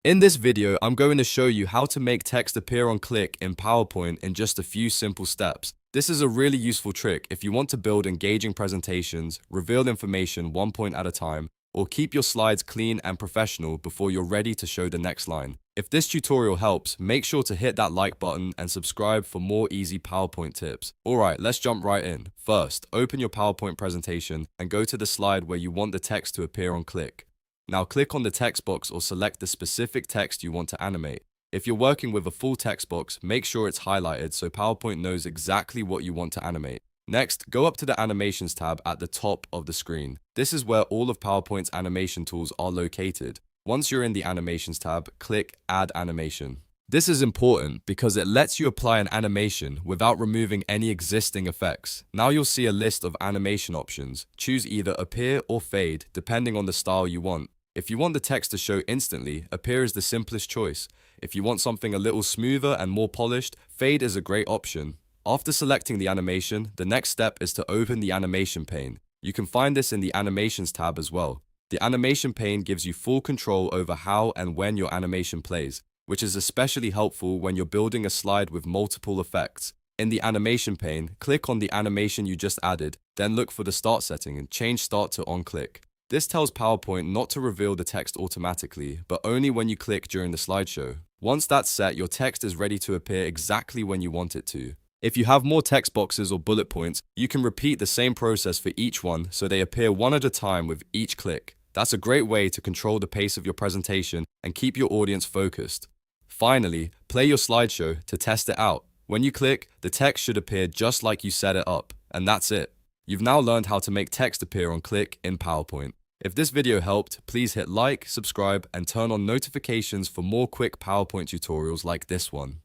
In this video, I'm going to show you how to make text appear on click in PowerPoint in just a few simple steps. This is a really useful trick if you want to build engaging presentations, reveal information one point at a time, or keep your slides clean and professional before you're ready to show the next line. If this tutorial helps, make sure to hit that like button and subscribe for more easy PowerPoint tips. Alright, let's jump right in. First, open your PowerPoint presentation and go to the slide where you want the text to appear on click. Now click on the text box or select the specific text you want to animate. If you're working with a full text box, make sure it's highlighted so PowerPoint knows exactly what you want to animate. Next, go up to the Animations tab at the top of the screen. This is where all of PowerPoint's animation tools are located. Once you're in the Animations tab, click Add Animation. This is important because it lets you apply an animation without removing any existing effects. Now you'll see a list of animation options. Choose either Appear or Fade, depending on the style you want. If you want the text to show instantly, Appear is the simplest choice. If you want something a little smoother and more polished, Fade is a great option. After selecting the animation, the next step is to open the Animation Pane. You can find this in the Animations tab as well. The Animation Pane gives you full control over how and when your animation plays, which is especially helpful when you're building a slide with multiple effects. In the Animation Pane, click on the animation you just added, then look for the Start setting and change Start to On Click. This tells PowerPoint not to reveal the text automatically, but only when you click during the slideshow. Once that's set, your text is ready to appear exactly when you want it to. If you have more text boxes or bullet points, you can repeat the same process for each one so they appear one at a time with each click. That's a great way to control the pace of your presentation and keep your audience focused. Finally, play your slideshow to test it out. When you click, the text should appear just like you set it up, and that's it. You've now learned how to make text appear on click in PowerPoint. If this video helped, please hit like, subscribe, and turn on notifications for more quick PowerPoint tutorials like this one.